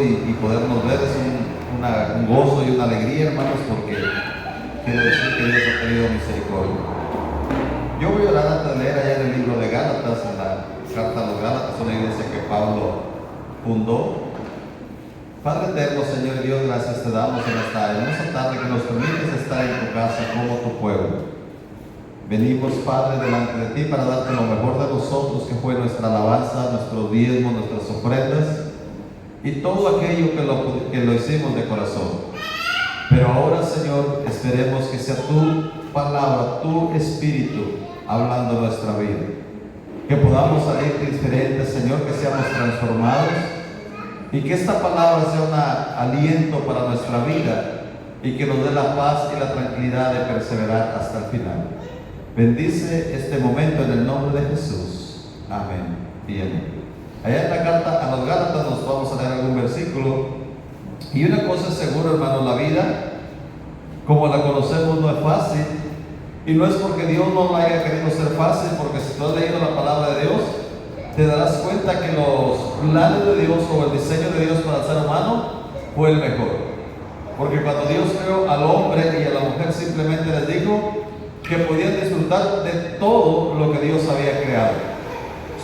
y podernos ver es un gozo y una alegría, hermanos, porque quiere decir que Dios ha tenido misericordia. Yo voy a orar antes de leer allá en el libro de Gálatas, en la carta a los Gálatas, una iglesia que Pablo fundó. Padre eterno, Señor Dios, gracias te damos en esta hermosa tarde que nos permites estar en tu casa como tu pueblo. Venimos, Padre, delante de ti para darte lo mejor de nosotros, que fue nuestra alabanza, nuestros diezmos, nuestras ofrendas y todo aquello que lo hicimos de corazón. Pero ahora, Señor, esperemos que sea tu palabra, tu espíritu hablando nuestra vida. Que podamos salir diferentes, Señor, que seamos transformados y que esta palabra sea un aliento para nuestra vida y que nos dé la paz y la tranquilidad de perseverar hasta el final. Bendice este momento en el nombre de Jesús. Amén y amén. Allá en la carta a los Gálatas nos vamos a leer algún versículo. Y una cosa es segura, hermanos, la vida, como la conocemos, no es fácil. Y no es porque Dios no la haya querido ser fácil, porque si tú has leído la palabra de Dios, te darás cuenta que los planes de Dios o el diseño de Dios para el ser humano fue el mejor. Porque cuando Dios creó al hombre y a la mujer, simplemente les dijo que podían disfrutar de todo lo que Dios había creado.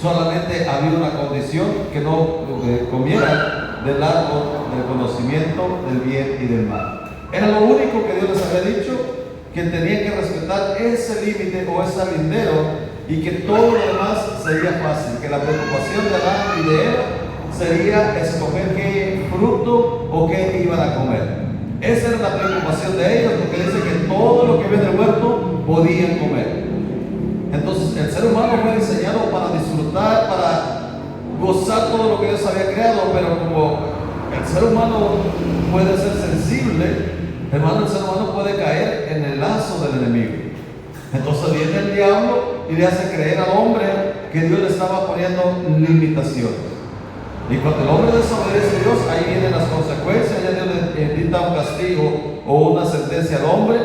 Solamente había una condición: que no comieran del árbol del conocimiento del bien y del mal. Era lo único que Dios les había dicho, que tenían que respetar ese límite o ese lindero, y que todo lo demás sería fácil, que la preocupación de Adán y de Eva sería escoger qué fruto o qué iban a comer. Esa era la preocupación de ellos, porque dice que todo lo que viene del huerto podían comer. Entonces el ser humano fue diseñado para disfrutar, para gozar todo lo que Dios había creado, pero como el ser humano puede ser sensible, hermano, el ser humano puede caer en el lazo del enemigo. Entonces viene el diablo y le hace creer al hombre que Dios le estaba poniendo limitaciones. Y cuando el hombre desobedece a Dios, ahí vienen las consecuencias. Ya Dios le dicta un castigo o una sentencia al hombre,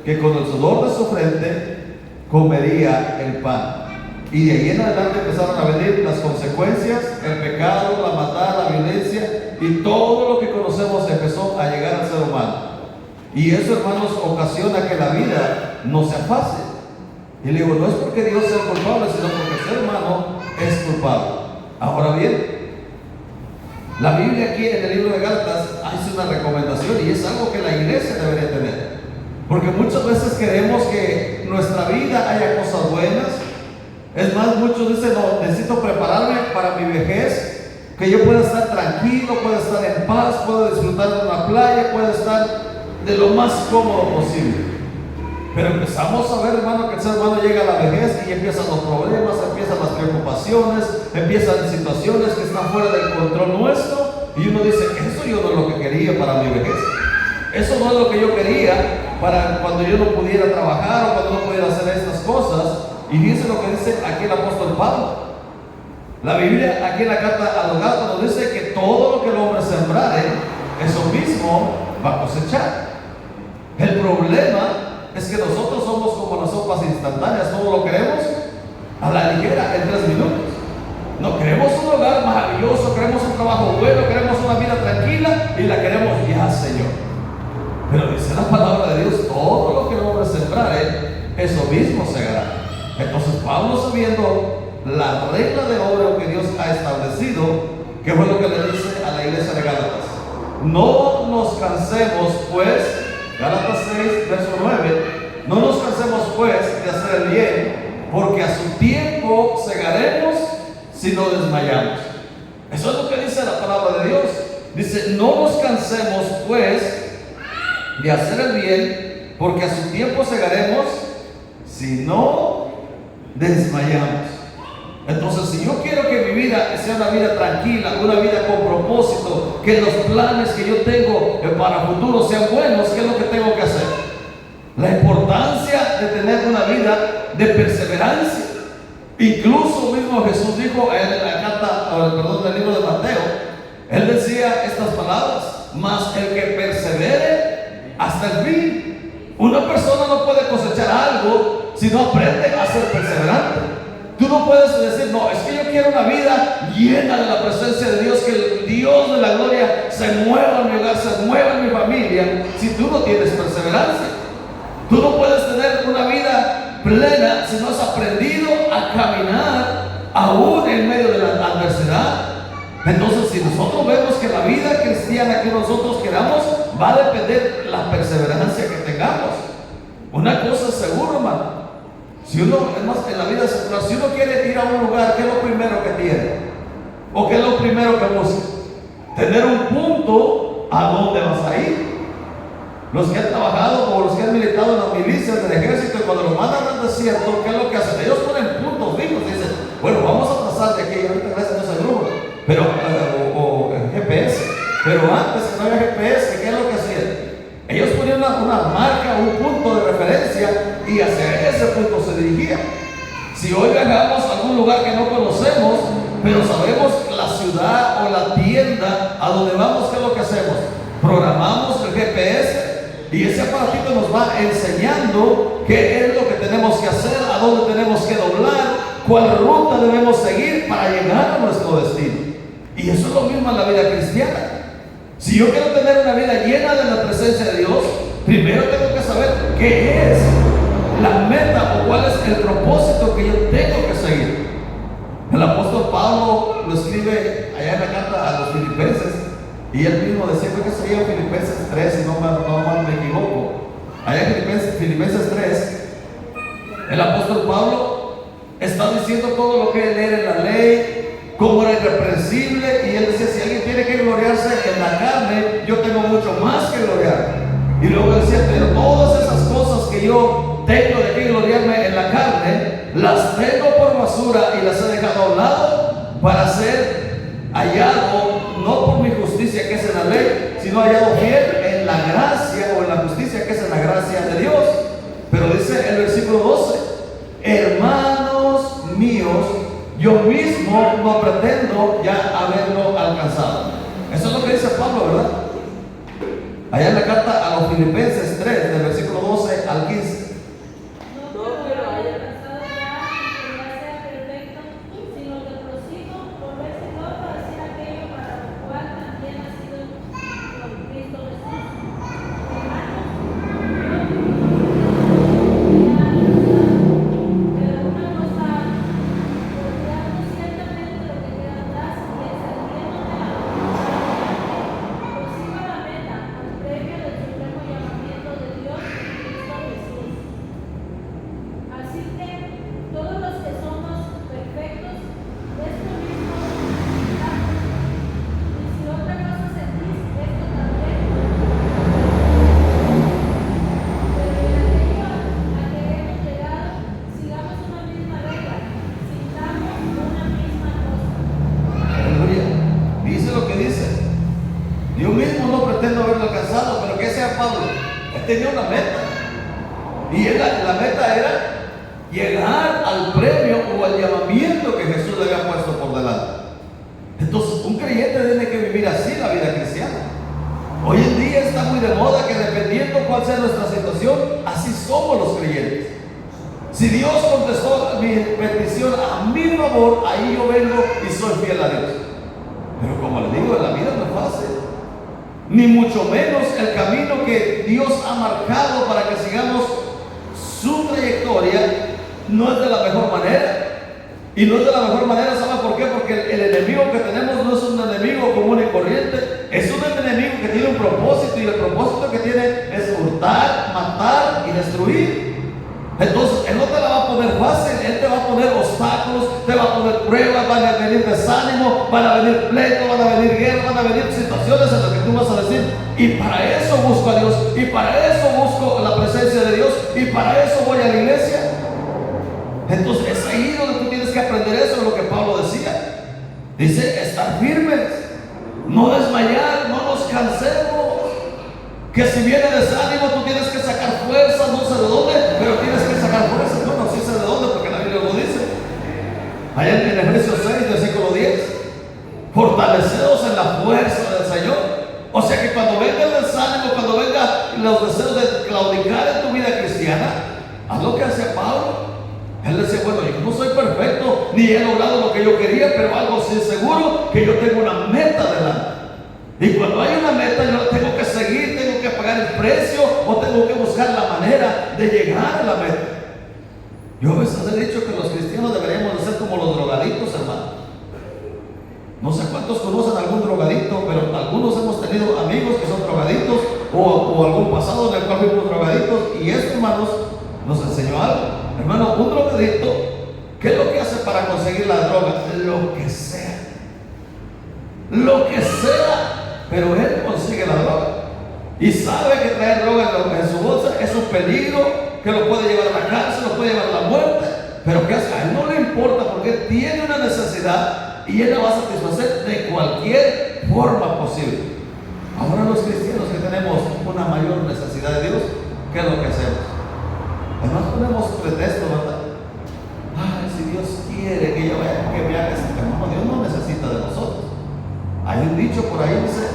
que con el sudor de su frente comería el pan. Y de ahí en adelante empezaron a venir las consecuencias: el pecado, la maldad, la violencia, y todo lo que conocemos empezó a llegar al ser humano. Y eso, hermanos, ocasiona que la vida no sea fácil. Y le digo, no es porque Dios sea culpable, sino porque el ser humano es culpable. Ahora bien, la Biblia aquí en el libro de Gálatas hace una recomendación, y es algo que la iglesia debería tener. Porque muchas veces queremos que en nuestra vida haya cosas buenas. Es más, muchos dicen, no, necesito prepararme para mi vejez, que yo pueda estar tranquilo, pueda estar en paz, pueda disfrutar de una playa, pueda estar de lo más cómodo posible. Pero empezamos a ver, hermano, que el ser humano llega a la vejez y empiezan los problemas, empiezan las preocupaciones, empiezan situaciones que están fuera del control nuestro, y uno dice, eso yo no es lo que quería para mi vejez, eso no es lo que yo quería para cuando yo no pudiera trabajar o cuando no pudiera hacer estas cosas. Y fíjense lo que dice aquí el apóstol Pablo. La Biblia aquí en la carta a los Gálatas nos dice que todo lo que el hombre sembrare, eso mismo va a cosechar. El problema es que nosotros somos como las sopas instantáneas, todo lo queremos a la ligera, en 3 minutos. No, queremos un hogar maravilloso, queremos un trabajo bueno, queremos una vida tranquila y la queremos ya, Señor. Pero dice la palabra de Dios, todo lo que el hombre sembrare, eso mismo segará. Entonces Pablo, sabiendo la regla de oro que Dios ha establecido, ¿qué fue lo que le dice a la iglesia de Gálatas? No nos cansemos pues, Gálatas 6, verso 9, no nos cansemos pues de hacer el bien, porque a su tiempo segaremos si no desmayamos. Eso es lo que dice la palabra de Dios. Dice, no nos cansemos pues de hacer el bien, porque a su tiempo segaremos si no desmayamos. Entonces, si yo quiero que mi vida sea una vida tranquila, una vida con propósito, que los planes que yo tengo para el futuro sean buenos, ¿qué es lo que tengo que hacer? La importancia de tener una vida de perseverancia. Incluso mismo Jesús dijo en la carta, del libro de Mateo, él decía estas palabras: mas el que persevere hasta el fin. Una persona no puede cosechar algo si no aprende a ser perseverante. Tú no puedes decir, no, es que yo quiero una vida llena de la presencia de Dios, que el Dios de la gloria se mueva en mi hogar, se mueva en mi familia, si tú no tienes perseverancia. Tú no puedes tener una vida plena si no has aprendido a caminar aún en medio de la adversidad. Entonces, si nosotros vemos que la vida cristiana que nosotros queramos va a depender de la perseverancia que tengamos. Una cosa es seguro, hermano. Si uno, es más, en la vida secular, si uno quiere ir a un lugar, ¿qué es lo primero que tiene? ¿O qué es lo primero que busca? Tener un punto a donde vas a ir. Los que han trabajado o los que han militado en las milicias del ejército, cuando los mandan al desierto, ¿qué es lo que hacen? Ellos ponen puntos fijos, dicen, bueno, vamos a pasar de aquí, ahorita gracias a Dios hay grupo, pero, o GPS, pero antes que no había GPS, ¿qué es lo que hacían? Ellos ponían una marca, un punto de referencia y hacia ese punto se dirigían. Si hoy viajamos a algún lugar que no conocemos, pero sabemos la ciudad o la tienda a donde vamos, ¿qué es lo que hacemos? Programamos el GPS y ese aparatito nos va enseñando qué es lo que tenemos que hacer, a dónde tenemos que doblar, cuál ruta debemos seguir para llegar a nuestro destino. Y eso es lo mismo en la vida cristiana. Si yo quiero tener una vida llena de la presencia de Dios, primero tengo que saber qué es la meta o cuál es el propósito que yo tengo que seguir. El apóstol Pablo lo escribe allá en la carta a los Filipenses, y él mismo decía, creo que sería Filipenses 3, si no mal me equivoco. Allá en Filipenses 3, el apóstol Pablo está diciendo todo lo que él lee en la ley, cómo era irreprensible, y él decía, si alguien tiene que gloriarse en la carne, yo tengo mucho más que gloriar. Y luego decía, pero todas esas cosas que yo tengo de que gloriarme en la carne, las tengo por basura y las he dejado a un lado para ser hallado, no por mi justicia que es en la ley, sino hallado fiel en la gracia o en la justicia que es en la gracia de Dios. Pero dice el versículo 12, hermanos míos, yo mismo no pretendo ya haberlo alcanzado. Eso es lo que dice Pablo, ¿verdad? Allá en la carta a los Filipenses 3, del versículo 12 al 15. No que lo haya alcanzado ya, que ya sea perfecto, sino que prosigo por ver si logro hacer aquello para lo cual también ha sido con Cristo Jesús. Hermanos, pero una cosa hago, olvidando ciertamente lo que queda atrás y exaltándome a prosigo a la meta, al premio del supremo llamamiento de Dios en Cristo Jesús. Así que todos los que somos perfectos, esto mismo necesitamos. Y si otra cosa sentís, esto también. Pero en aquello a que hemos llegado, sigamos una misma regla, sintamos una misma cosa. Aleluya. Dice lo que dice. Yo mismo no pretendo haberlo alcanzado, pero que sea Pablo, él tenía una meta. Y la meta era llegar al premio o al llamamiento que Jesús le había puesto por delante. Entonces, un creyente tiene que vivir así la vida cristiana. Hoy en día está muy de moda que dependiendo cuál sea nuestra situación, así somos los creyentes. Si Dios contestó mi petición a mi favor, ahí yo vengo y soy fiel a Dios. Pero como les digo, la vida no es fácil, ni mucho menos el camino que Dios ha marcado para que sigamos su trayectoria no es de la mejor manera. Y no es de la mejor manera, ¿sabe por qué? Porque el enemigo que tenemos no es un enemigo común y corriente, es un enemigo que tiene un propósito, y el propósito que tiene es hurtar, matar y destruir. Entonces, Él no te la va a poner fácil, Él te va a poner obstáculos, te va a poner pruebas, van a venir desánimo, van a venir pleitos, van a venir guerras, van a venir situaciones en las que tú vas a decir, y para eso busco a Dios, y para eso busco la presencia de Dios, y para eso voy a la iglesia. Entonces, es ahí donde tú tienes que aprender eso, es lo que Pablo decía. Dice, estar firmes, no desmayar, no nos cansemos. Que si viene desánimo, tú tienes que sacar fuerza, no sé de dónde, pero tienes que sacar fuerza. Bueno, sí sé de dónde, porque la Biblia lo dice. Allá en Efesios 6, versículo 10, fortalecedos en la fuerza del Señor. O sea que cuando venga el desánimo, cuando vengan los deseos de claudicar en tu vida cristiana, haz lo que hacía Pablo. Él decía, bueno, yo no soy perfecto, ni he logrado lo que yo quería, pero algo sí es seguro, que yo tengo una meta delante. Y cuando hay una meta, yo la tengo que seguir, tengo que pagar el precio o tengo que buscar la manera de llegar a la meta. Yo a veces he dicho que los cristianos deberíamos de ser como los drogadictos, hermano. No sé cuántos conocen a algún drogadicto, pero algunos hemos tenido amigos que son drogadictos o algún pasado en el cual fuimos drogadictos. Y esto, hermanos, nos enseñó algo. Hermano, un drogadicto, ¿qué es lo que hace para conseguir la droga? Lo que sea. Lo que sea, pero él consigue la droga. Y sabe que traer droga en su bolsa es un peligro, que lo puede llevar a la cárcel, lo puede llevar a la muerte. Pero ¿qué hace? A él no le importa porque él tiene una necesidad y él la va a satisfacer de cualquier forma posible. Ahora los cristianos que tenemos una mayor necesidad de Dios, ¿qué es lo que hacemos? Además ponemos pretexto, ¿verdad? Ay, si Dios quiere que yo vaya, que me haga este hermano, Dios no necesita de nosotros. Hay un dicho por ahí, dice,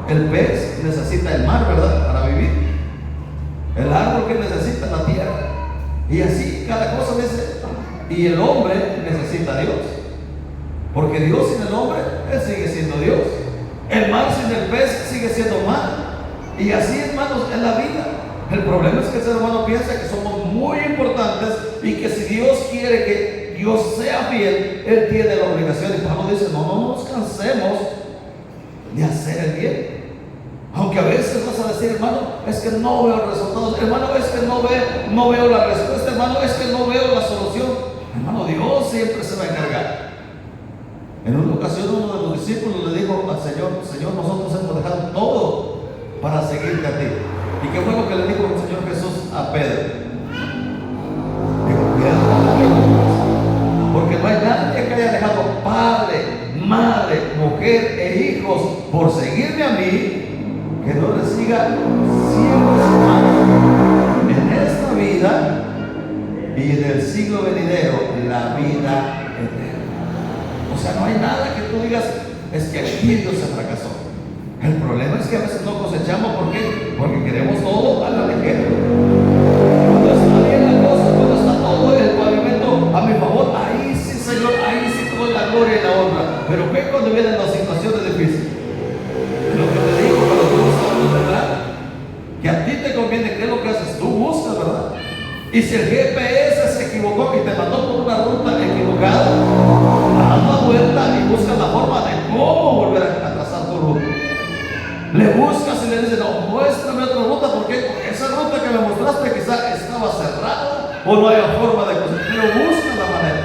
el pez necesita el mar, ¿verdad? Para vivir. El árbol que necesita la tierra. Y así cada cosa dice, y el hombre necesita a Dios. Porque Dios sin el hombre, Él sigue siendo Dios. El mar sin el pez sigue siendo mar. Y así, hermanos, es la vida. El problema es que el ser humano piensa que somos muy importantes y que si Dios quiere que Dios sea fiel, Él tiene la obligación. Y Pablo dice, no nos cansemos de hacer el bien. Aunque a veces vas a decir, hermano, es que no veo resultados, hermano, es que no veo la respuesta, hermano, es que no veo la solución. Hermano, Dios siempre se va a encargar. En una ocasión uno de los discípulos le dijo al Señor, Señor, nosotros hemos dejado todo para seguirte a ti. ¿Y qué fue lo que le dijo el Señor Jesús a Pedro? Dijo, porque no hay nadie que haya dejado padre, madre, mujer e hijos por seguirme a mí, que no le siga 100 años en esta vida y en el siglo venidero, la vida eterna. O sea, no hay nada que tú digas, es que aquí Dios se fracasó. El problema es que a veces no cosechamos, ¿por qué? Porque queremos todo a la ligera. Cuando está bien la cosa, cuando está todo el pavimento a mi favor, ahí sí, Señor, ahí sí toda la gloria y la honra. Pero ¿qué cuando vienen las situaciones difíciles? Lo que te digo, cuando tú buscas, ¿verdad? Que a ti te conviene, ¿qué es lo que haces? Tú buscas, ¿verdad? Y si el GPS se equivocó y te mandó por una ruta equivocada, haz la vuelta y busca la forma de cómo volver a trazar tu ruta. Le buscas y le dices, no, muéstrame otra ruta, porque esa ruta que me mostraste quizá estaba cerrada o no hay forma de cosas, pero busca la manera.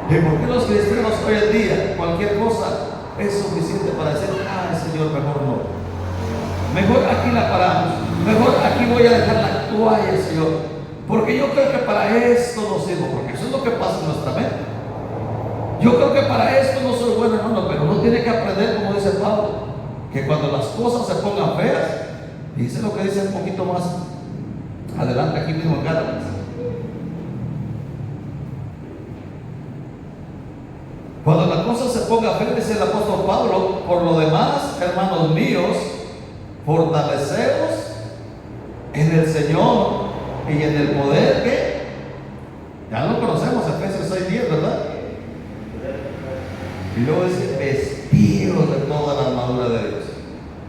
¿Y por qué los cristianos hoy en día, cualquier cosa es suficiente para decir, ay Señor, mejor no? Mejor aquí la paramos, mejor aquí voy a dejar la toalla, Señor. Porque yo creo que para esto no sirvo, porque eso es lo que pasa en nuestra mente. Yo creo que para esto no soy bueno, hermano, pero uno tiene que aprender, como dice Pablo, que cuando las cosas se pongan feas, y dice lo que dice un poquito más adelante aquí mismo en Gálatas. Cuando la cosa se ponga fea, dice el apóstol Pablo, por lo demás, hermanos míos, fortaleceos en el Señor y en el poder que ya lo conocemos, Efesios 6:10, ¿verdad? Y luego dice, vestidos de toda la armadura de Dios.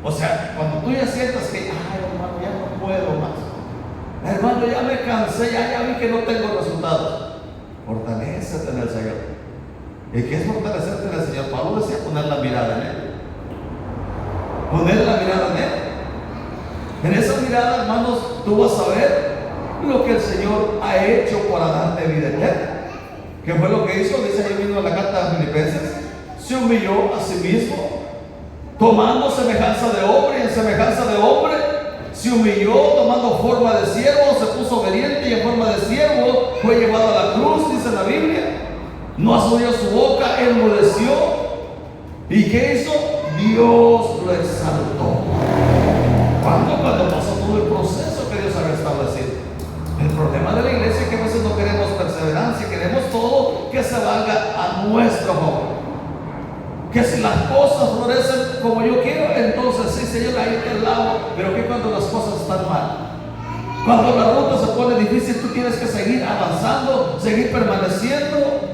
O sea, cuando tú ya sientas que, ay hermano, ya no puedo más, hermano, ya me cansé, ya vi que no tengo resultados, fortalécete en el Señor. ¿Y qué es fortalecerte en el Señor? Pablo decía poner la mirada en Él. Poner la mirada en Él. En esa mirada, hermanos, tú vas a ver lo que el Señor ha hecho para darte vida eterna. ¿Qué fue lo que hizo? Dice ahí mismo en la carta de Filipenses. Se humilló a sí mismo, tomando semejanza de hombre, y en semejanza de hombre se humilló, tomando forma de siervo, se puso obediente y en forma de siervo fue llevado a la cruz, dice la Biblia. No abrió su boca, enmudeció. ¿Y qué hizo? Dios lo exaltó. Cuando pasó todo el proceso que Dios había establecido. El problema de la iglesia es que a veces no queremos perseverancia, queremos todo que se valga a nuestro favor. Que si las cosas florecen como yo quiero, entonces sí, Señor, ahí te lavo. Pero que cuando las cosas están mal, cuando la ruta se pone difícil, tú tienes que seguir avanzando, seguir permaneciendo.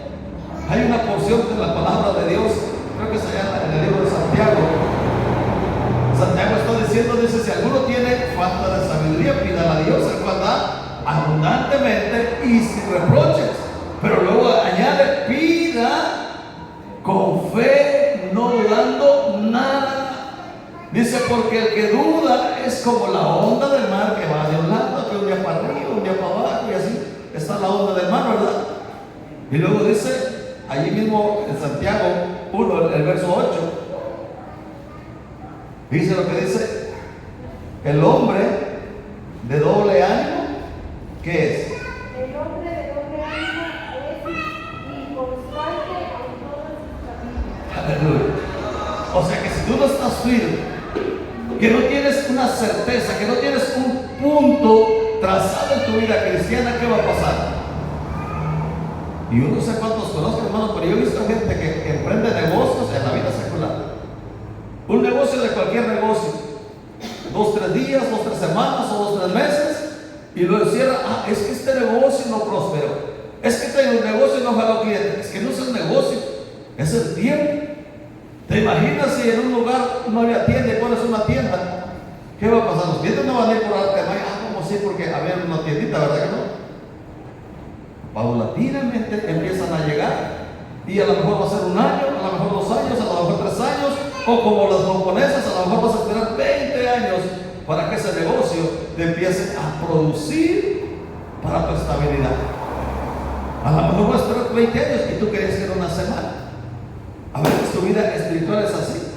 Hay una porción de la palabra de Dios, creo que se llama en el libro de Santiago, versículo dice: si alguno tiene falta de sabiduría, pídala a Dios, el cual da abundantemente y sin reproches. Pero luego añade: pida con fe, no dudando nada. Dice: porque el que duda es como la onda del mar, que va de un lado, que un día para arriba, un día para abajo, y así está la onda del mar, ¿verdad? Y luego dice, allí mismo en Santiago 1, el verso 8, dice lo que dice: el hombre de doble ánimo, ¿qué es? El hombre de doble ánimo es inconstante en todos sus caminos. Aleluya. O sea que si tú no estás firme, que no tienes una certeza, que no tienes un punto trazado en tu vida cristiana, ¿qué va a pasar? Y yo no sé cuántos conozco, hermano, pero yo he visto gente que emprende negocios en la vida secular. Un negocio de cualquier negocio, 2, 3 días, 2, 3 semanas o 2, 3 meses, y lo encierra. Ah, es que este negocio no prosperó, es que este negocio no jaló clientes. Es que no es el negocio, es el tiempo. ¿Te imaginas si en un lugar no había tienda y pones una tienda? ¿Qué va a pasar? Los clientes no van a ir por arte de magia. Ah, como sí, porque había una tiendita, ¿verdad que no? Paulatinamente empiezan a llegar, y a lo mejor va a ser 1 año, a lo mejor 2 años, a lo mejor 3 años, o como las japonesas, a lo mejor vas a esperar 20 años para que ese negocio te empiece a producir para tu estabilidad. A lo mejor vas a esperar 20 años y tú querías que era 1 semana. A veces tu vida espiritual es así.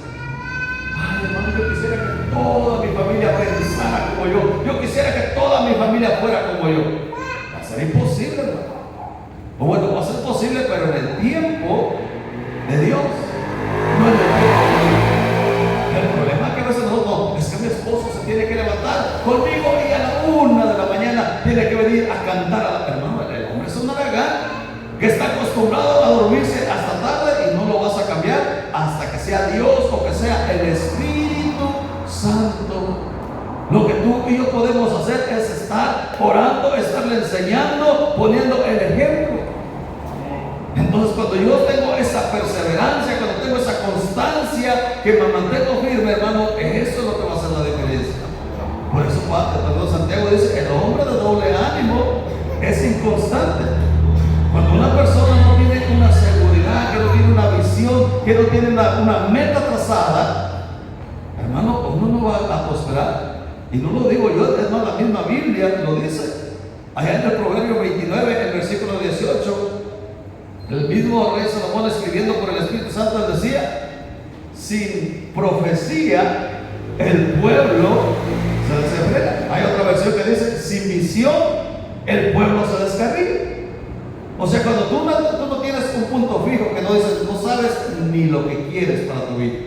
Ay, hermano, yo quisiera que toda mi familia pensara como yo. Yo quisiera que toda mi familia fuera como yo. Va a ser imposible, hermano. O bueno, va a ser posible, pero en el tiempo de Dios, no en el tiempo de Dios. El problema es que a veces no, es que mi esposo se tiene que levantar conmigo y a la 1 de la mañana tiene que venir a cantar a la hermano. El hombre es un aragán que está acostumbrado a dormirse hasta tarde, y no lo vas a cambiar hasta que sea Dios o que sea el Espíritu Santo. Lo que tú y yo podemos hacer es estar orando, estarle enseñando, poniendo el ejemplo. Entonces, cuando yo tengo esa perseverancia, cuando tengo esa constancia, que me mantengo firme, hermano, eso es lo que va a hacer la diferencia. Por eso Santiago dice: el hombre de doble ánimo es inconstante. Cuando una persona no tiene una seguridad, que no tiene una visión, que no tiene una meta trazada, hermano, uno no va a prosperar. Y no lo digo yo, es más, la misma Biblia lo dice. Allá en el Proverbio 29, el versículo 18, el mismo rey Salomón, escribiendo por el Espíritu Santo, decía: sin profecía el pueblo se desenfrena. Hay otra versión que dice: sin visión el pueblo se descarrila. O sea, cuando tú no tienes un punto fijo, que no dices, no sabes ni lo que quieres para tu vida,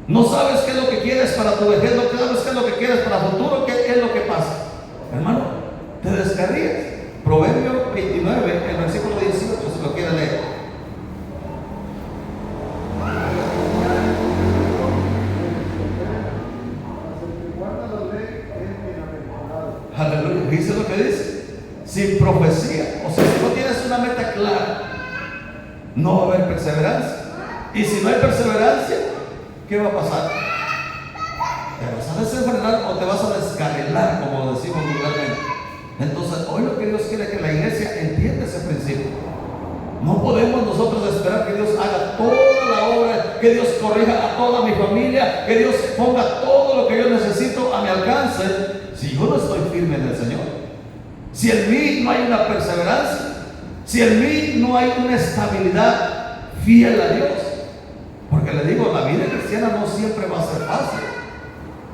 no sabes qué es lo que quieres para tu vejez, no sabes qué es lo que quieres para el futuro, qué es lo que pasa, hermano, te descarrías. Proverbio 29, el versículo 18, si lo quieren leer. Aleluya. Dice lo que dice: sin profecía. O sea, si no tienes una meta clara, no va a haber perseverancia. Y si no hay perseverancia, ¿qué va a pasar? Te vas a desenfrenar o te vas a descarrilar, como decimos vulgarmente. Entonces, hoy lo que Dios quiere es que la iglesia entienda ese principio. No podemos nosotros esperar que Dios haga toda la obra, que Dios corrija a toda mi familia, que Dios ponga todo lo que yo necesito a mi alcance, si yo no estoy firme en el Señor. Si en mí no hay una perseverancia, si en mí no hay una estabilidad fiel a Dios. Porque le digo, la vida cristiana no siempre va a ser fácil.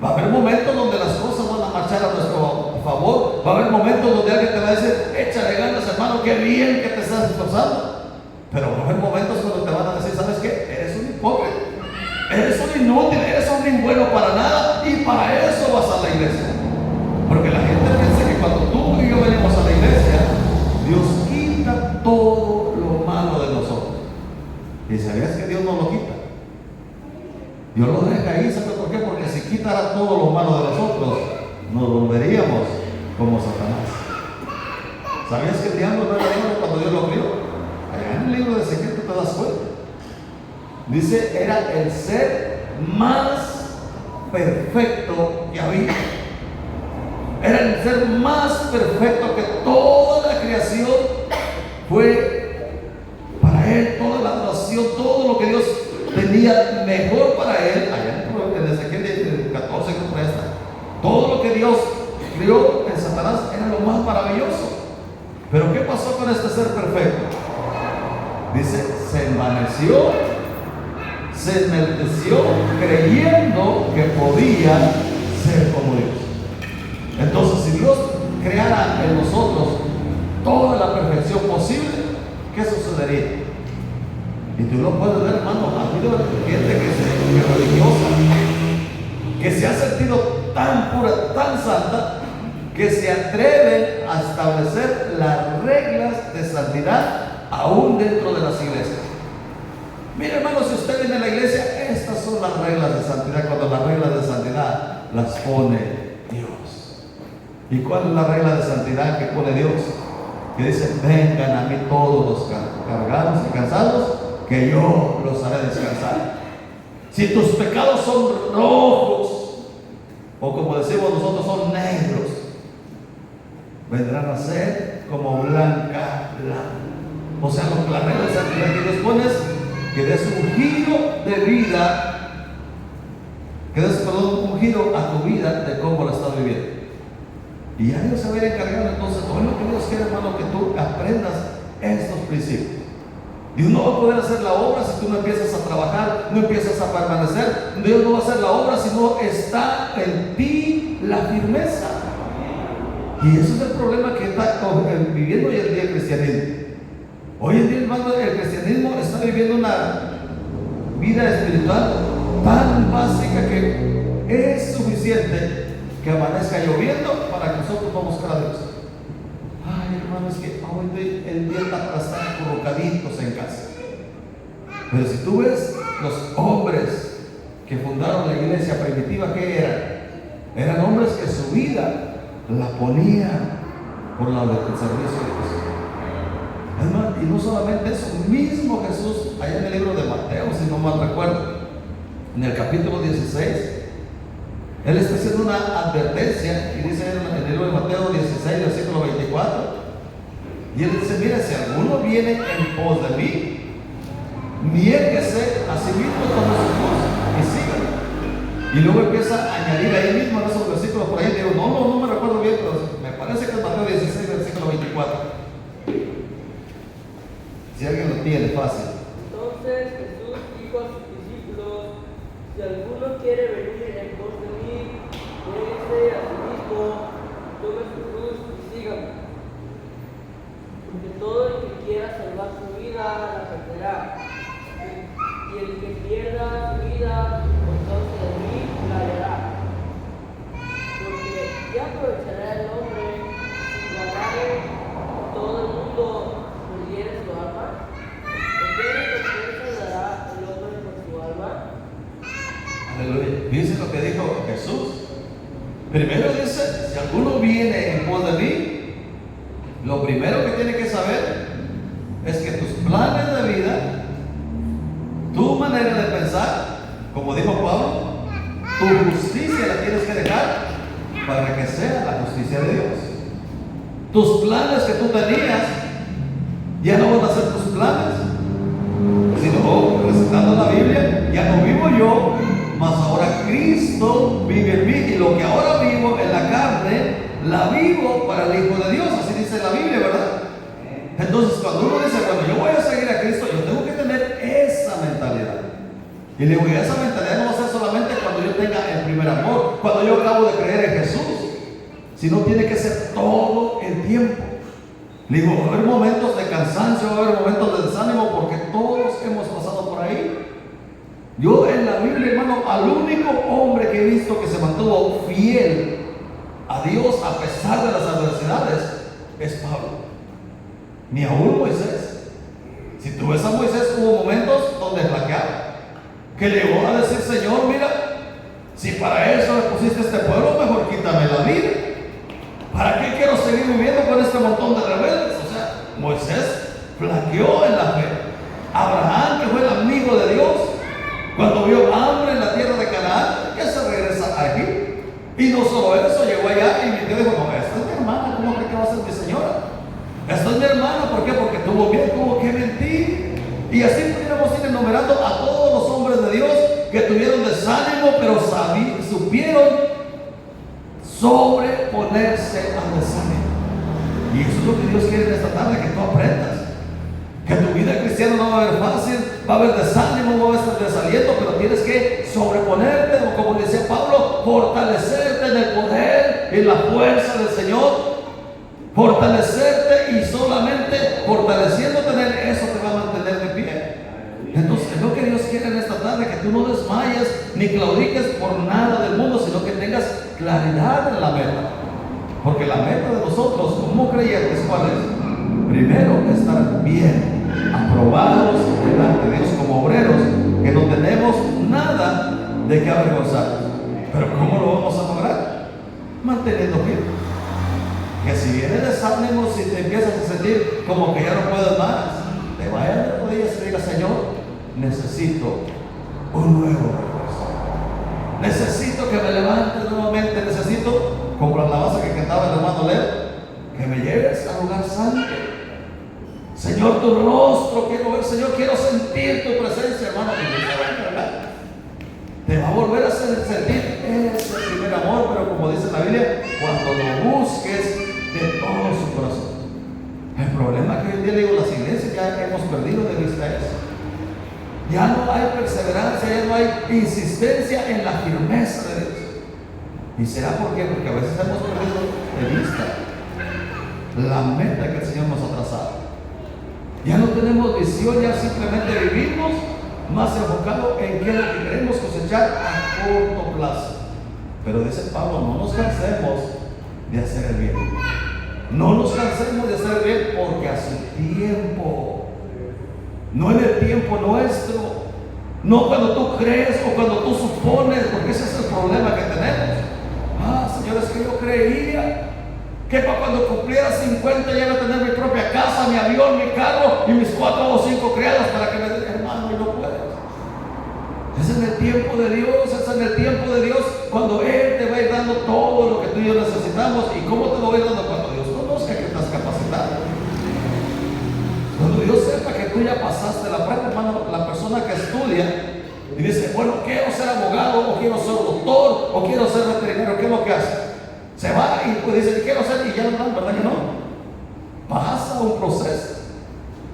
Va a haber momentos donde las cosas van a marchar a nuestro favor. Va a haber momentos donde alguien te va a decir: échale ganas, hermano, qué bien que te estás esforzando. Pero va a haber momentos cuando te van a decir: ¿sabes qué? Eres un hipócrita, eres un inútil, eres un inbueno para nada, y para eso vas a la iglesia. Porque la gente piensa que cuando tú y yo venimos a la iglesia, Dios quita todo lo malo de nosotros. ¿Y sabías que Dios no lo quita? Dios lo deja ahí. ¿Sabes por qué? Porque si quitara todo lo malo de nosotros, nos volveríamos como Satanás. ¿Sabías que el diablo no era diablo cuando Dios lo crió? Allá en el libro de Ezequiel te das cuenta. Dice, era el ser más perfecto que había. Era el ser más perfecto que toda la creación. Fue para él toda la adoración, todo lo que Dios tenía mejor para él. Allá en Ezequiel 14 que esta, todo lo que Dios creó en Satanás era lo más maravilloso. Pero ¿qué pasó con este ser perfecto? Dice, se envaneció, se enalteció creyendo que podía ser como Dios. Entonces, si Dios creara en nosotros toda la perfección posible, ¿qué sucedería? Y tú lo puedes ver, hermano, ha habido gente que es religiosa, que se ha sentido tan pura, tan santa, que se atreven a establecer las reglas de santidad aún dentro de las iglesias. Mire, hermano, si usted viene a la iglesia, estas son las reglas de santidad, cuando las reglas de santidad las pone Dios. ¿Y cuál es la regla de santidad que pone Dios? Que dice, vengan a mí todos los cargados y cansados, que yo los haré descansar. Si tus pecados son rojos, o como decimos nosotros, son negros, vendrán a ser como blanca. O sea, lo que la regla de santidad que Dios pone es que des un giro de vida, que des, un giro a tu vida de cómo la estás viviendo. Y ya Dios se va a ir encargando. Entonces, todo lo que Dios quiere, hermano, que tú aprendas estos principios. Dios no va a poder hacer la obra si tú no empiezas a trabajar, no empiezas a permanecer. Dios no va a hacer la obra si no está en ti la firmeza. Y eso es el problema que está viviendo hoy en día el cristianismo. Hoy en día, hermano, el cristianismo está viviendo una vida espiritual tan básica que es suficiente que amanezca lloviendo para que nosotros vamos a buscar a Dios. Ay, hermano, es que hoy el día está para estar colocaditos en casa. Pero si tú ves los hombres que fundaron la iglesia primitiva, ¿qué eran? Eran hombres que su vida la ponían por la del servicio de Dios. Además, y no solamente eso, mismo Jesús, allá en el libro de Mateo, si no mal recuerdo, en el capítulo 16, Él está haciendo una advertencia, y dice en el libro de Mateo 16, versículo 24, y Él dice, mira, si alguno viene en pos de mí, niéguese a sí mismo, tome su cruz y sígame. Y luego empieza a añadir ahí mismo en esos versículos por ahí, digo, no me recuerdo bien, pero me parece que es Mateo 16, versículo 24. Si alguien lo tiene, fácil. Entonces Jesús dijo a sus discípulos, si alguno quiere venir en pos de mí, niéguese a sí mismo, tome su cruz y sígame. Porque todo el que quiera salvar su vida la perderá, y el que pierda su vida por causa de mí la hallará. Porque ¿qué aprovechará el hombre si ganare todo el mundo perdiere su alma? ¿O qué recompensa dará el hombre por su alma? Aleluya. Dice lo que dijo Jesús. Primero dice, si alguno viene en pos de mí, lo primero que tiene que saber es que tus planes de vida, tu manera de pensar, como dijo Pablo, tu justicia la tienes que dejar para que sea la justicia de Dios. Tus planes que tú tenías ya no van a ser tus planes, sino, recitando la Biblia, ya no vivo yo, mas ahora Cristo vive en mí, y lo que ahora vivo en la carne, la vivo para el Hijo de Dios. Así dice la Biblia, ¿verdad? Entonces, cuando uno dice, bueno, yo voy a seguir a Cristo, yo tengo que tener esa mentalidad. Y le digo, y esa mentalidad no va a ser solamente cuando yo tenga el primer amor, cuando yo acabo de creer en Jesús, sino tiene que ser todo el tiempo. Le digo, va a haber momentos de cansancio, va a haber momentos de desánimo, porque todos hemos pasado por ahí. Yo en la Biblia, hermano, al único hombre que he visto que se mantuvo fiel a Dios a pesar de las adversidades es Pablo. Ni aún Moisés. Si tú ves a Moisés, hubo momentos donde flaqueaba, que llegó a decir, Señor, mira, si para eso me pusiste este pueblo, mejor quítame la vida. ¿Para qué quiero seguir viviendo con este montón de rebeldes? O sea, Moisés flaqueó en la fe. Abraham, que fue el amigo de Dios, cuando vio hambre en la tierra de Canaán, que se regresaba Y no solo eso, llegó allá y mi tío dijo, no, esta es mi hermana, ¿cómo cree que va a ser mi señora? Esta es mi hermana, ¿por qué? Porque tuvo que mentir. Y así pudiéramos ir enumerando a todos los hombres de Dios que tuvieron desánimo, pero supieron sobreponerse al desánimo. Y eso es lo que Dios quiere en esta tarde, que tú aprendas. Que tu vida cristiana no va a haber fácil, va a haber desánimo, va a haber desaliento, pero tienes que sobreponerte, o como decía Pablo, fortalecerte en el poder y la fuerza del Señor. Fortalecerte, y solamente fortaleciéndote en Él, eso te va a mantener de pie. Entonces, es lo que Dios quiere en esta tarde, que tú no desmayes ni claudiques por nada del mundo, sino que tengas claridad en la meta. Porque la meta de nosotros como creyentes, ¿cuál es? Primero, estar bien, aprobados delante de Dios como obreros, que no tenemos nada de qué avergonzarnos. Pero ¿cómo lo vamos a lograr? Manteniendo bien. Que si viene desánimo, si te empiezas a sentir como que ya no puedes más, te vayas de rodillas y diga, Señor, necesito un nuevo refuerzo. Necesito que me levantes nuevamente. Necesito, como la alabanza que cantaba el hermano Leo, que me lleves al lugar santo. Señor, tu rostro quiero ver. Señor, quiero sentir tu presencia, hermano. Te va a volver a sentir ese primer amor, pero como dice la Biblia, cuando lo busques de todo su corazón. El problema es que hoy en día, le digo, las iglesias ya hemos perdido de vista eso. Ya no hay perseverancia, ya no hay insistencia en la firmeza de Dios. ¿Y será por qué? Porque a veces hemos perdido de vista la meta que el Señor nos ha trazado. Ya no tenemos visión, ya simplemente vivimos más enfocado en qué es lo que queremos cosechar a corto plazo. Pero dice Pablo, no nos cansemos de hacer el bien. No nos cansemos de hacer el bien, porque a su tiempo, no en el tiempo nuestro, no cuando tú crees o cuando tú supones, porque ese es el problema que tenemos. Señores, que yo creía que para cuando cumpliera 50 ya iba a tener mi propia casa, mi avión, mi carro y mis 4 o 5 criados para que me den, hermano, y no puedes. Es en el tiempo de Dios, es en el tiempo de Dios cuando Él te va a ir dando todo lo que tú y yo necesitamos. ¿Y cómo te lo va a ir dando? Cuando Dios conozca que estás capacitado. Cuando Dios sepa que tú ya pasaste la prueba, hermano. La persona que estudia y dice, bueno, quiero ser abogado, o quiero ser doctor, o quiero ser veterinario, ¿qué es lo que hace? Se va y pues dice, quiero ser, y ya no, ¿verdad que no? Pasa un proceso.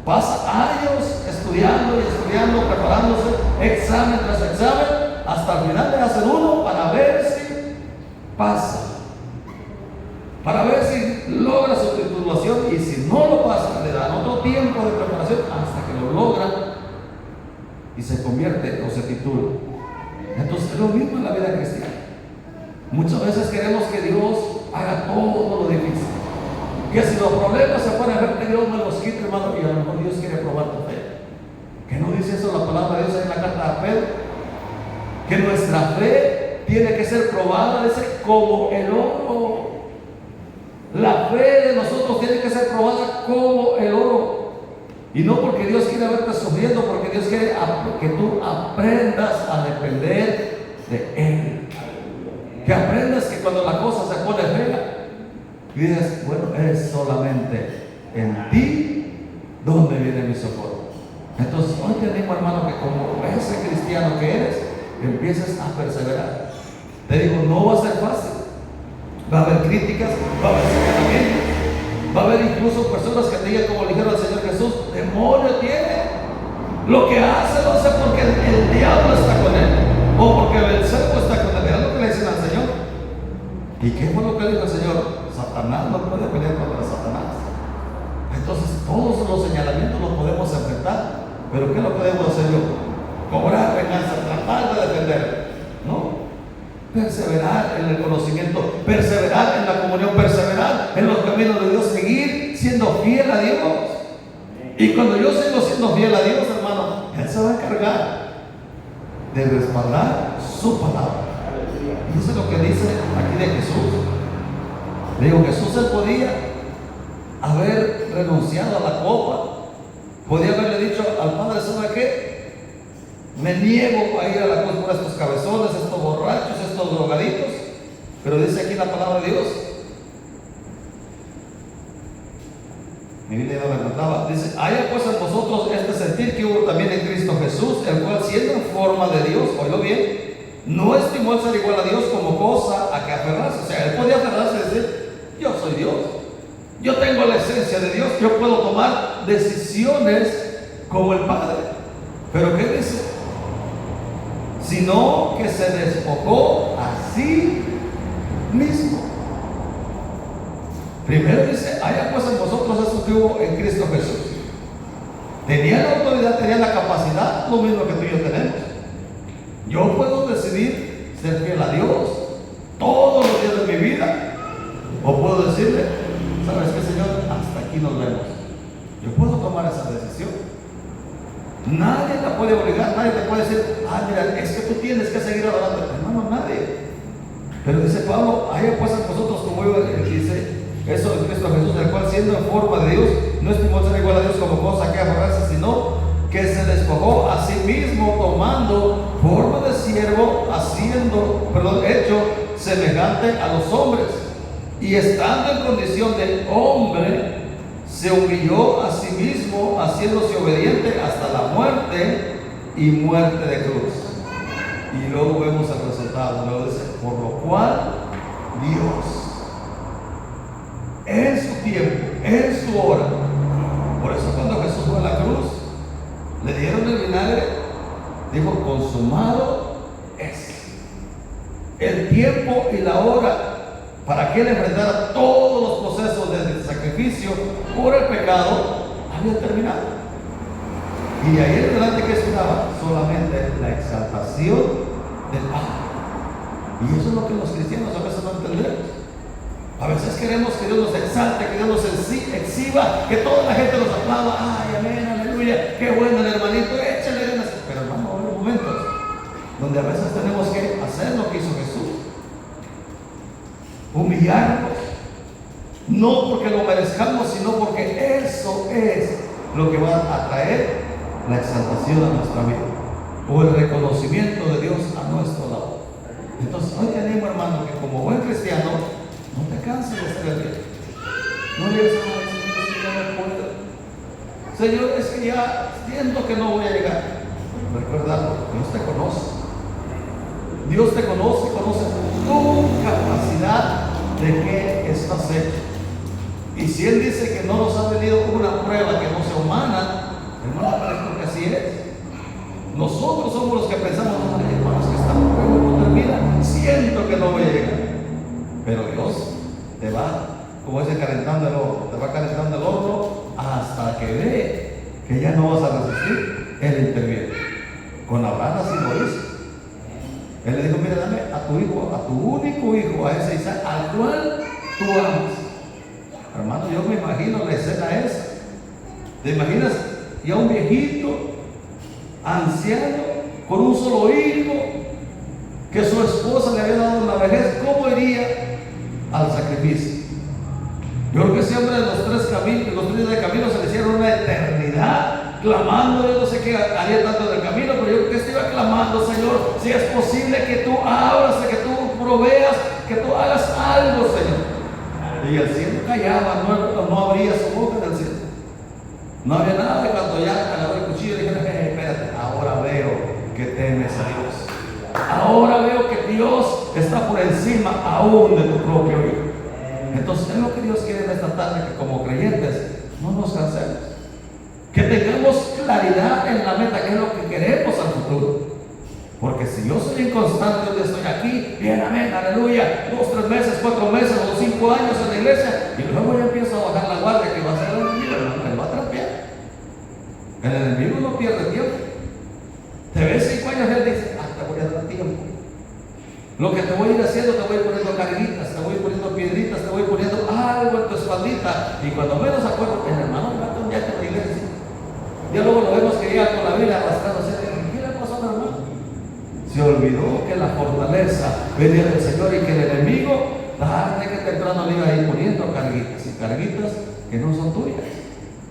Pasa años estudiando y estudiando, preparándose, examen tras examen, hasta el final le hacen uno para ver si pasa, para ver si logra su titulación, y si no lo pasa, le dan otro tiempo de preparación hasta que lo logra y se convierte o se titula. Entonces es lo mismo en la vida cristiana. Muchas veces queremos que Dios haga todo lo difícil. Que si los problemas se pueden ver, que Dios me los quite, hermano, y a lo mejor Dios quiere probar tu fe. ¿Que no dice eso la palabra de Dios en la carta a Pedro? Que nuestra fe tiene que ser probada, dice, como el oro. La fe de nosotros tiene que ser probada como el oro. Y no porque Dios quiere verte sufriendo, porque Dios quiere que tú aprendas a depender de Él. Que aprendas que cuando la cosa se pone fea, y dices, bueno, es solamente en ti donde viene mi socorro. Entonces hoy te animo, hermano, que como ese cristiano que eres, empieces a perseverar. Te digo, no va a ser fácil. Va a haber críticas, va a haber señalamientos, va a haber incluso personas que te digan, como le dijeron al Señor Jesús, demonio tiene. Lo que hace lo hace porque el diablo está con él, o porque Beelzebú está con él. Es lo que le dicen al Señor. ¿Y qué fue lo que dijo el Señor? Satanás no puede pelear contra Satanás. Entonces todos los señalamientos los podemos enfrentar, pero ¿qué lo podemos hacer yo? Cobrar venganza, tratar de defender, ¿no? Perseverar en el conocimiento, perseverar en la comunión, perseverar en los caminos de Dios, seguir siendo fiel a Dios. Y cuando yo sigo siendo fiel a Dios, hermano, Él se va a encargar de respaldar su palabra. Y eso es lo que dice aquí de Jesús. Le digo, Jesús él podía haber renunciado a la copa, podía haberle dicho al Padre, ¿sabe qué? Me niego a ir a la cruz por estos cabezones, estos borrachos, estos drogaditos. Pero dice aquí la palabra de Dios. Mi Biblia no la encontraba. Dice: haya pues en vosotros este sentir que hubo también en Cristo Jesús, el cual siendo en forma de Dios, oílo bien, no estimó el ser igual a Dios como cosa a que aferrarse. O sea, él podía aferrarse y decir: yo soy Dios, yo tengo la esencia de Dios, yo puedo tomar decisiones como el Padre. Pero ¿qué dice? Sino que se despojó a sí mismo. Primero dice: haya pues en vosotros esto que hubo en Cristo Jesús. Tenía la autoridad, tenía la capacidad, lo mismo que tú y yo tenemos. Yo puedo decidir ser fiel a Dios todos los días de mi vida, o puedo decirle: ¿sabes qué, Señor? Hasta aquí nos vemos. Yo puedo tomar esa decisión. Nadie la puede obligar, nadie te puede decir: ah, mira, es que tú tienes que seguir adelante. Hermano, nadie. Pero dice Pablo: haya pues en vosotros como yo, dice eso en Cristo Jesús, el cual siendo en forma de Dios, no estimó ser igual a Dios como cosa que aferrarse, sino que se despojó a sí mismo, tomando forma de siervo, hecho semejante a los hombres, y estando en condición de hombre, se humilló a sí mismo, haciéndose obediente hasta la muerte y muerte de cruz. Y luego vemos el resultado. Luego dice: por lo cual Dios, en su tiempo, en su hora. Por eso cuando Jesús fue a la cruz, le dieron el vinagre, dijo: consumado es. El tiempo y la hora para que él enfrentara todos los procesos de sacrificio por el pecado había terminado. Y de ahí en adelante, ¿qué esperaba? Solamente la exaltación del Padre. Y eso es lo que los cristianos a veces no entendemos. A veces queremos que Dios nos exalte, que Dios nos exhiba, que toda la gente nos aplauda. Ay, amén, aleluya, qué bueno el hermanito, échale ganas. Pero hermano, va a haber momentos donde a veces tenemos que hacer lo que hizo Jesús: humillarnos, no porque lo merezcamos, sino porque eso es lo que va a traer la exaltación a nuestra vida, o el reconocimiento de Dios a nuestro lado. Entonces hoy te animo, hermano, que como buen cristiano no te canses de hacer el bien. No le digas: ay, Señor, es que ya no puedo, Señor, es que ya siento que no voy a llegar. Recuerda, Dios te conoce. Dios te conoce, conoce tu capacidad de qué estás hecho. Y si Él dice que no nos ha venido una prueba que no sea humana, hermano, parece que así es. Nosotros somos los que pensamos: ay, hermanos, que esta prueba no termina, siento que no voy a llegar. Pero Dios te va, como dice, calentando el horno, te va calentando el horno hasta que ve que ya no vas a resistir. Él interviene. Con Abraham así lo hizo. Él le dijo: mira, dame a tu hijo, a tu único hijo, a ese Isaac, al cual tú amas. Hermano, yo me imagino la escena esa. ¿Te imaginas ya un viejito, anciano, con un solo hijo, que su esposa le había dado en la vejez? ¿Cómo iría al sacrificio? Yo creo que ese hombre de los 3 días de camino se le hicieron una eternidad clamando. Yo no sé qué haría tanto del camino, pero yo creo que iba clamando: Señor, si es posible que tú abras, que tú proveas, que tú hagas algo, Señor. Y el cielo callaba, no abría su boca del cielo. No había nada. De cuando ya agarró el cuchillo y dije: espérate, ahora veo que temes a Dios. Ahora veo que Dios está por encima aún de tu propio hijo. Entonces es lo que Dios quiere en esta tarde, que como creyentes no nos cansemos, que tengamos claridad en la meta, que es lo que queremos al futuro. Porque si yo soy inconstante, yo estoy aquí, bien, amén, aleluya, 2, 3 meses, 4 meses o 5 años en la iglesia, y luego ya empiezo a bajar la guardia, que va a ser el enemigo, hermano, él va a trapear. El enemigo no pierde tiempo. Te ves 5 años y él dice: ah, te voy a dar tiempo. Lo que te voy a ir haciendo, te voy poniendo carguitas, te voy poniendo piedritas, te voy poniendo algo en tu espaldita, y cuando menos acuerdo, el hermano me va a cambiar de la iglesia. Ya luego lo vemos que llega con la Biblia arrastrándose. ¿Qué le pasó, hermano? Se olvidó que la fortaleza venía del Señor y que el enemigo, tarde que temprano, le iba a ir poniendo carguitas, y carguitas que no son tuyas.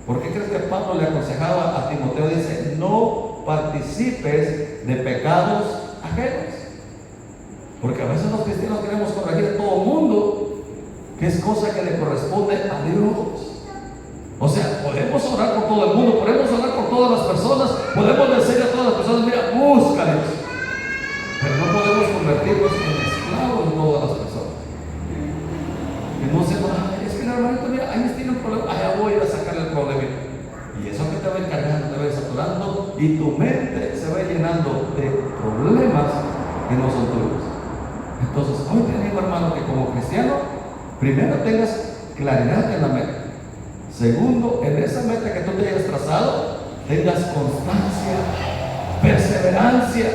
¿Por qué crees que Pablo le aconsejaba a Timoteo? Dice: no participes de pecados ajenos. Porque a veces los cristianos queremos corregir todo que es cosa que le corresponde a Dios. O sea, podemos orar por todo el mundo, podemos orar por todas las personas, podemos decirle a todas las personas, mira, búscalos, pero no podemos convertirnos en esclavos de todas las personas. Que no se va, es que el hermanito, mira, ahí tiene un problema, allá voy a sacarle el problema. Y eso que te va encargando, te va saturando, y tu mente se va llenando de problemas que no son tuyos. Entonces, hoy te digo, hermano, que como cristiano, primero tengas claridad en la meta. Segundo, en esa meta que tú te hayas trazado, tengas constancia, perseverancia,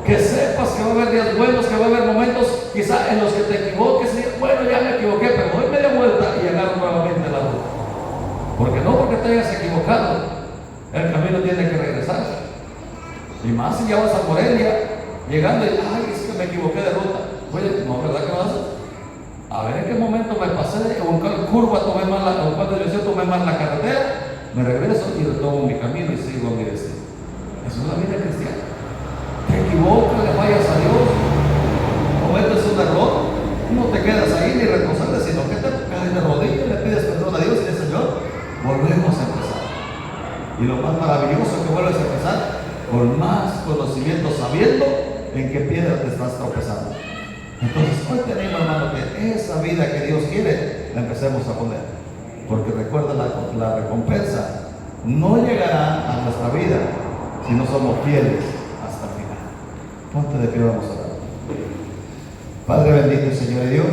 que sepas que va a haber días buenos, que va a haber momentos quizá en los que te equivoques y bueno, ya me equivoqué, pero doy media vuelta y agarro nuevamente la ruta. Porque no porque te hayas equivocado, el camino tiene que regresar. Y más si ya vas a Morelia, llegando y, ay, es que me equivoqué de ruta. Oye, no, ¿verdad que vas a ver en qué momento me pasé, o en qué curva tomé mal o cuando yo tomé mal la carretera? Me regreso y retomo mi camino y sigo a mi destino. Eso es la vida cristiana. Te equivocas, le fallas a Dios, cometes un error, no te quedas ahí ni retroceder, sino que te caes de rodillas y le pides perdón a Dios y dices, Señor, volvemos a empezar. Y lo más maravilloso es que vuelves a empezar con más conocimiento, sabiendo en qué piedra te estás tropezando. Entonces hoy tenemos, hermano, que esa vida que Dios quiere la empecemos a poner, porque recuerda, la recompensa no llegará a nuestra vida si no somos fieles hasta el final. Ponte de pie, vamos a orar. Padre bendito y Señor de Dios,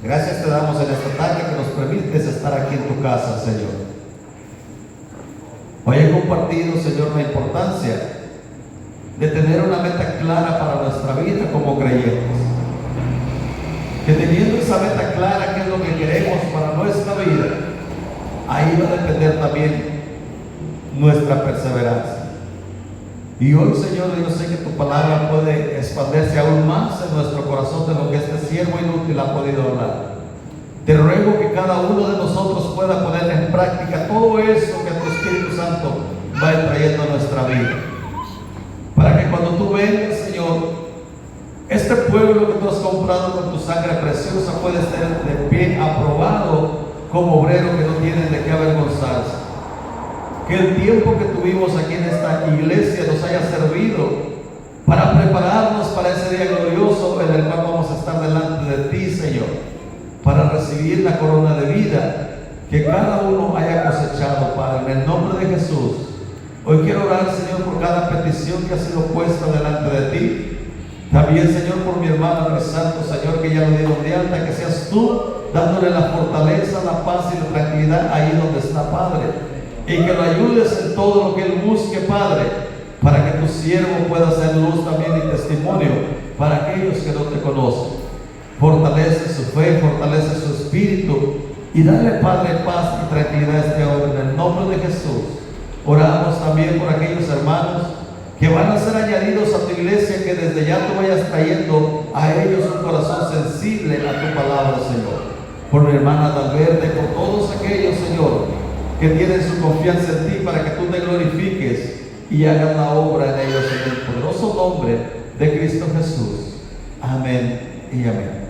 gracias te damos en esta tarde que nos permites estar aquí en tu casa, Señor. Hoy he compartido, Señor, la importancia de tener una meta clara para nuestra vida como creyentes. Que teniendo esa meta clara, que es lo que queremos para nuestra vida, ahí va a depender también nuestra perseverancia. Y hoy, Señor, yo sé que tu palabra puede expandirse aún más en nuestro corazón de lo que este siervo inútil ha podido hablar. Te ruego que cada uno de nosotros pueda poner en práctica todo eso que tu Espíritu Santo va trayendo a nuestra vida. Para que cuando tú vengas, Señor, este pueblo que tú has comprado con tu sangre preciosa puede ser de pie aprobado como obrero que no tienen de qué avergonzarse. Que el tiempo que tuvimos aquí en esta iglesia nos haya servido para prepararnos para ese día glorioso en el cual vamos a estar delante de ti, Señor, para recibir la corona de vida que cada uno haya cosechado, Padre, en el nombre de Jesús. Hoy quiero orar, Señor, por cada petición que ha sido puesta delante de ti. También, Señor, por mi hermano Santo, Señor, que ya lo dieron de alta, que seas tú dándole la fortaleza, la paz y la tranquilidad ahí donde está, Padre. Y que lo ayudes en todo lo que él busque, Padre, para que tu siervo pueda ser luz también y testimonio para aquellos que no te conocen. Fortalece su fe, fortalece su espíritu y dale, Padre, paz y tranquilidad a este hombre en el nombre de Jesús. Oramos también por aquellos hermanos que van a ser añadidos a tu iglesia, que desde ya tú vayas trayendo a ellos un corazón sensible a tu palabra, Señor. Por mi hermana Dalverde, por todos aquellos, Señor, que tienen su confianza en ti, para que tú te glorifiques y hagas la obra en ellos en el poderoso nombre de Cristo Jesús. Amén y amén.